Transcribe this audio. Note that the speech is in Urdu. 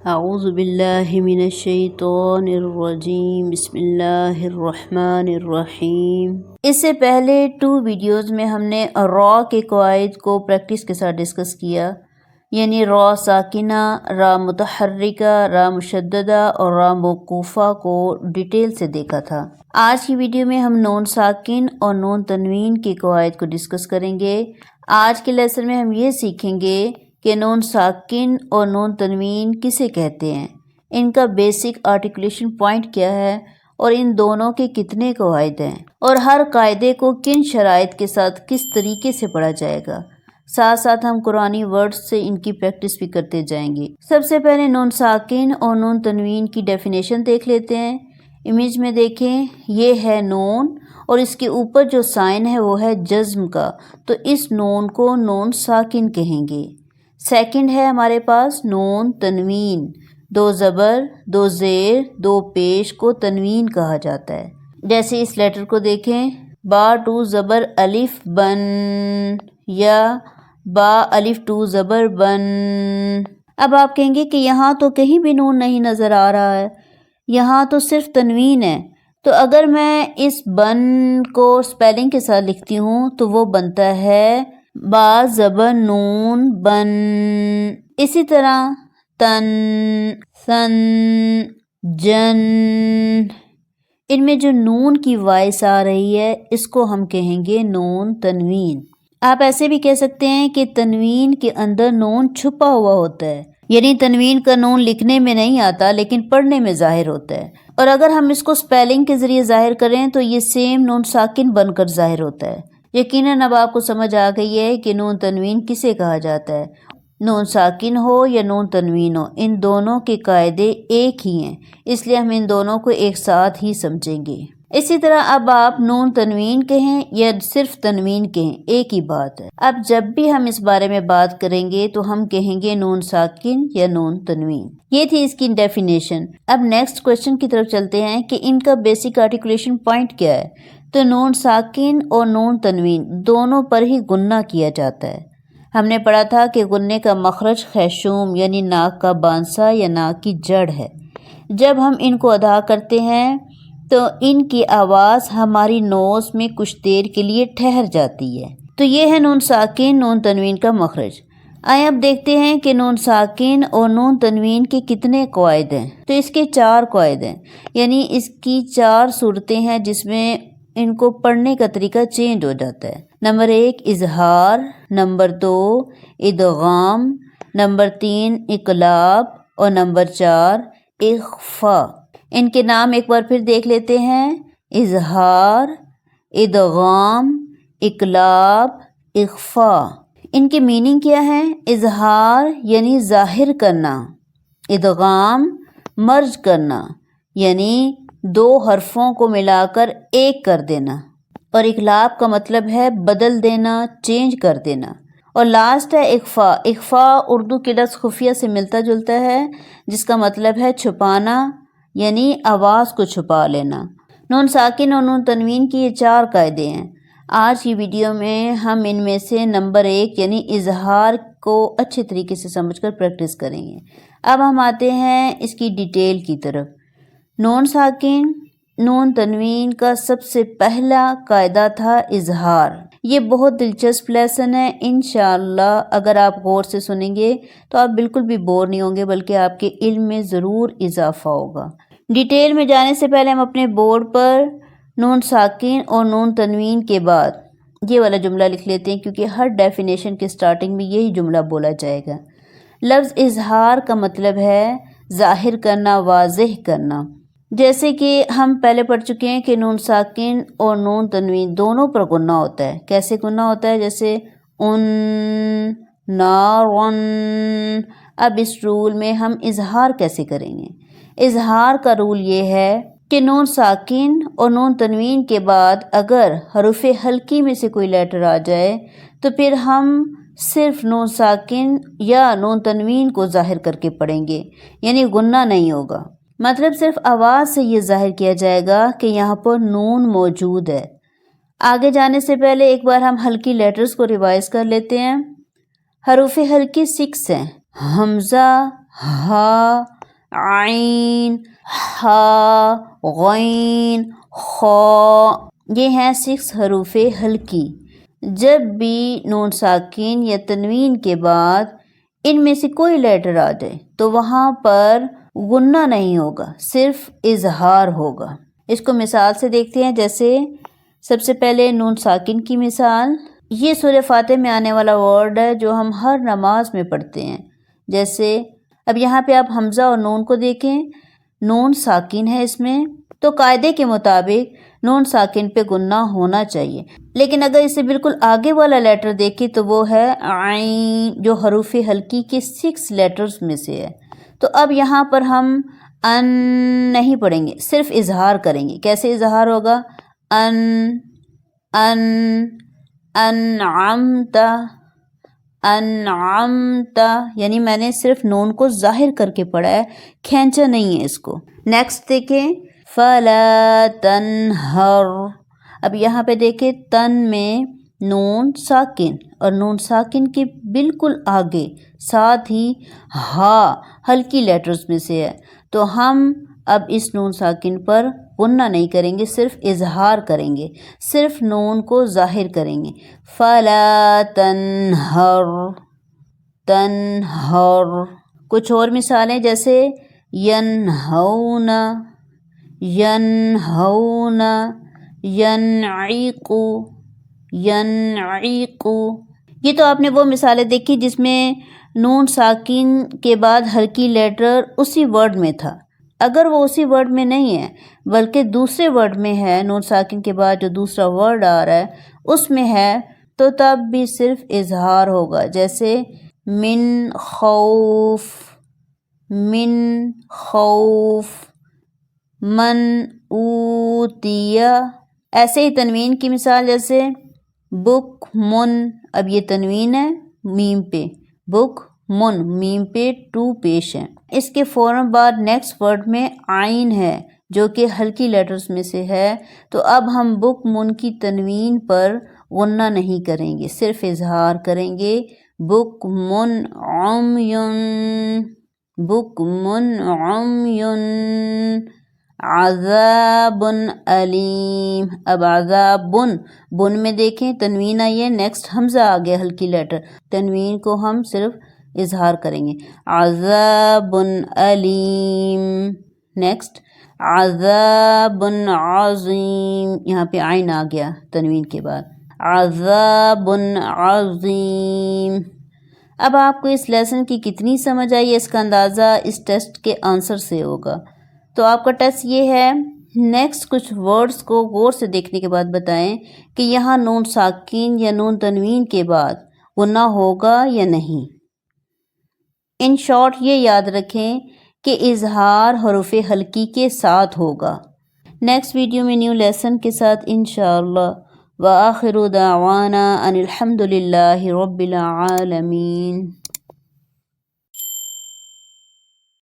اعوذ باللہ من الشیطان الرجیم بسم اللہ الرحمن الرحیم۔ اس سے پہلے 2 ویڈیوز میں ہم نے را کے قواعد کو پریکٹس کے ساتھ ڈسکس کیا، یعنی را ساکنہ، را متحرکہ، را مشددہ اور را موقوفہ کو ڈیٹیل سے دیکھا تھا۔ آج کی ویڈیو میں ہم نون ساکن اور نون تنوین کے قواعد کو ڈسکس کریں گے۔ آج کے لیسن میں ہم یہ سیکھیں گے کہ نون ساکن اور نون تنوین کسے کہتے ہیں، ان کا بیسک آرٹیکولیشن پوائنٹ کیا ہے اور ان دونوں کے کتنے قواعد ہیں، اور ہر قاعدے کو کن شرائط کے ساتھ کس طریقے سے پڑھا جائے گا۔ ساتھ ساتھ ہم قرآنی ورڈز سے ان کی پریکٹس بھی کرتے جائیں گے۔ سب سے پہلے نون ساکن اور نون تنوین کی ڈیفینیشن دیکھ لیتے ہیں۔ امیج میں دیکھیں، یہ ہے نون اور اس کے اوپر جو سائن ہے وہ ہے جزم کا، تو اس نون کو نون ساکن کہیں گے۔ سیکنڈ ہے ہمارے پاس نون تنوین، 2 زبر 2 زیر 2 پیش کو تنوین کہا جاتا ہے۔ جیسے اس لیٹر کو دیکھیں، با 2 زبر الف بن، یا با الف 2 زبر بن۔ اب آپ کہیں گے کہ یہاں تو کہیں بھی نون نہیں نظر آ رہا ہے، یہاں تو صرف تنوین ہے، تو اگر میں اس بن کو سپیلنگ کے ساتھ لکھتی ہوں تو وہ بنتا ہے با زبر نون بن۔ اسی طرح تن، سن، جن، ان میں جو نون کی وائس آ رہی ہے اس کو ہم کہیں گے نون تنوین۔ آپ ایسے بھی کہہ سکتے ہیں کہ تنوین کے اندر نون چھپا ہوا ہوتا ہے، یعنی تنوین کا نون لکھنے میں نہیں آتا لیکن پڑھنے میں ظاہر ہوتا ہے، اور اگر ہم اس کو سپیلنگ کے ذریعے ظاہر کریں تو یہ سیم نون ساکن بن کر ظاہر ہوتا ہے۔ یقیناً اب آپ کو سمجھ آ گئی ہے کہ نون تنوین کسے کہا جاتا ہے۔ نون ساکن ہو یا نون تنوین ہو، ان دونوں کے قاعدے ایک ہی ہیں، اس لیے ہم ان دونوں کو ایک ساتھ ہی سمجھیں گے۔ اسی طرح اب آپ نون تنوین کہیں یا صرف تنوین کہیں، ایک ہی بات ہے۔ اب جب بھی ہم اس بارے میں بات کریں گے تو ہم کہیں گے نون ساکن یا نون تنوین۔ یہ تھی اس کی ڈیفینیشن۔ اب نیکسٹ کوشچن کی طرف چلتے ہیں کہ ان کا بیسک آرٹیکولیشن پوائنٹ کیا ہے۔ تو نون ساکن اور نون تنوین دونوں پر ہی غنہ کیا جاتا ہے۔ ہم نے پڑھا تھا کہ غنے کا مخرج خیشوم یعنی ناک کا بانسا یا ناک کی جڑ ہے۔ جب ہم ان کو ادا کرتے ہیں تو ان کی آواز ہماری نوز میں کچھ دیر کے لیے ٹھہر جاتی ہے، تو یہ ہے نون ساکن نون تنوین کا مخرج۔ آئیں اب دیکھتے ہیں کہ نون ساکن اور نون تنوین کے کتنے قواعد ہیں۔ تو اس کے 4 قواعد ہیں، یعنی اس کی 4 صورتیں ہیں جس میں ان کو پڑھنے کا طریقہ چینج ہو جاتا ہے۔ نمبر 1 اظہار، نمبر 2 ادغام، نمبر 3 اقلاب اور نمبر 4 اخفاء۔ ان کے نام ایک بار پھر دیکھ لیتے ہیں، اظہار، ادغام، اقلاب، اخفاء۔ ان کی میننگ کیا ہے؟ اظہار یعنی ظاہر کرنا، ادغام مرج کرنا یعنی 2 حرفوں کو ملا کر ایک کر دینا، اور اقلاب کا مطلب ہے بدل دینا، چینج کر دینا، اور لاسٹ ہے اخفاء۔ اخفاء اردو کے لفظ خفیہ سے ملتا جلتا ہے، جس کا مطلب ہے چھپانا، یعنی آواز کو چھپا لینا۔ نون ساکن اور نون تنوین کی یہ 4 قاعدے ہیں۔ آج کی ویڈیو میں ہم ان میں سے نمبر 1 یعنی اظہار کو اچھے طریقے سے سمجھ کر پریکٹس کریں گے۔ اب ہم آتے ہیں اس کی ڈیٹیل کی طرف۔ نون ساکن نون تنوین کا سب سے پہلا قاعدہ تھا اظہار۔ یہ بہت دلچسپ لیسن ہے، انشاءاللہ اگر آپ غور سے سنیں گے تو آپ بالکل بھی بور نہیں ہوں گے، بلکہ آپ کے علم میں ضرور اضافہ ہوگا۔ ڈیٹیل میں جانے سے پہلے ہم اپنے بورڈ پر نون ساکن اور نون تنوین کے بعد یہ والا جملہ لکھ لیتے ہیں، کیونکہ ہر ڈیفینیشن کے سٹارٹنگ میں یہی جملہ بولا جائے گا۔ لفظ اظہار کا مطلب ہے ظاہر کرنا، واضح کرنا۔ جیسے کہ ہم پہلے پڑھ چکے ہیں کہ نون ساکن اور نون تنوین دونوں پر غنہ ہوتا ہے۔ کیسے غنہ ہوتا ہے؟ جیسے ان، نارن۔ اب اس رول میں ہم اظہار کیسے کریں گے؟ اظہار کا رول یہ ہے کہ نون ساکن اور نون تنوین کے بعد اگر حروف ہلکی میں سے کوئی لیٹر آ جائے تو پھر ہم صرف نون ساکن یا نون تنوین کو ظاہر کر کے پڑھیں گے، یعنی غنہ نہیں ہوگا۔ مطلب صرف آواز سے یہ ظاہر کیا جائے گا کہ یہاں پر نون موجود ہے۔ آگے جانے سے پہلے ایک بار ہم ہلکی لیٹرز کو ریوائز کر لیتے ہیں۔ حروف ہلکی 6 ہیں، حمزہ، ہا، عین، ہا، غین، خا، یہ ہیں 6 حروف ہلکی۔ جب بھی نون ساکن یا تنوین کے بعد ان میں سے کوئی لیٹر آ جائے تو وہاں پر غنہ نہیں ہوگا، صرف اظہار ہوگا۔ اس کو مثال سے دیکھتے ہیں، جیسے سب سے پہلے نون ساکن کی مثال، یہ سورہ فاتح میں آنے والا ورڈ ہے جو ہم ہر نماز میں پڑھتے ہیں۔ جیسے اب یہاں پہ آپ حمزہ اور نون کو دیکھیں، نون ساکن ہے اس میں، تو قاعدے کے مطابق نون ساکن پہ غنہ ہونا چاہیے، لیکن اگر اسے بالکل آگے والا لیٹر دیکھیں تو وہ ہے عین، جو حروف ہلکی کے 6 لیٹرز میں سے ہے۔ تو اب یہاں پر ہم ان نہیں پڑھیں گے، صرف اظہار کریں گے۔ کیسے اظہار ہوگا؟ ان، ان، انعمت، انعمت، یعنی میں نے صرف نون کو ظاہر کر کے پڑھا ہے، کھینچا نہیں ہے اس کو۔ نیکسٹ دیکھیں، فلا تنہر، اب یہاں پہ دیکھیں تن میں نون ساکن اور نون ساکن کے بالکل آگے ساتھ ہی ہا ہلکی لیٹرز میں سے ہے، تو ہم اب اس نون ساکن پر غنہ نہیں کریں گے، صرف اظہار کریں گے، صرف نون کو ظاہر کریں گے۔ فلا تنہر، تنہر۔ کچھ اور مثالیں جیسے ینہون، ینہون، ینعیق، ینعیق۔ یہ تو آپ نے وہ مثالیں دیکھی جس میں نون ساکن کے بعد ہلکی لیٹر اسی ورڈ میں تھا۔ اگر وہ اسی ورڈ میں نہیں ہے بلکہ دوسرے ورڈ میں ہے، نون ساکن کے بعد جو دوسرا ورڈ آ رہا ہے اس میں ہے، تو تب بھی صرف اظہار ہوگا۔ جیسے من خوف، من خوف، من اوتیا۔ ایسے ہی تنوین کی مثال جیسے بک من، اب یہ تنوین ہے میم پہ، بک من، میم پہ 2 پیش ہے۔ اس کے فوراً بعد نیکسٹ ورڈ میں عین ہے جو کہ ہلکی لیٹرز میں سے ہے، تو اب ہم بک من کی تنوین پر غنہ نہیں کریں گے، صرف اظہار کریں گے۔ بک من عمیٌ، بک من عمیٌ، عذاب علیم۔ اب عذاب، بن میں دیکھیں تنوین آئی ہے، نیکسٹ حمزہ آ گیا ہلکی لیٹر، تنوین کو ہم صرف اظہار کریں گے۔ عذاب علیم، نیکسٹ عذاب عظیم، یہاں پہ عین آ گیا تنوین کے بعد، عذاب عظیم۔ اب آپ کو اس لیسن کی کتنی سمجھ آئی ہے اس کا اندازہ اس ٹیسٹ کے آنسر سے ہوگا۔ تو آپ کا ٹیسٹ یہ ہے، نیکسٹ کچھ ورڈز کو غور سے دیکھنے کے بعد بتائیں کہ یہاں نون ساکن یا نون تنوین کے بعد غنہ ہوگا یا نہیں۔ ان شارٹ یہ یاد رکھیں کہ اظہار حروف ہلکی کے ساتھ ہوگا۔ نیکسٹ ویڈیو میں نیو لیسن کے ساتھ انشاءاللہ۔ وآخر دعوانا ان الحمد للہ رب العالمین۔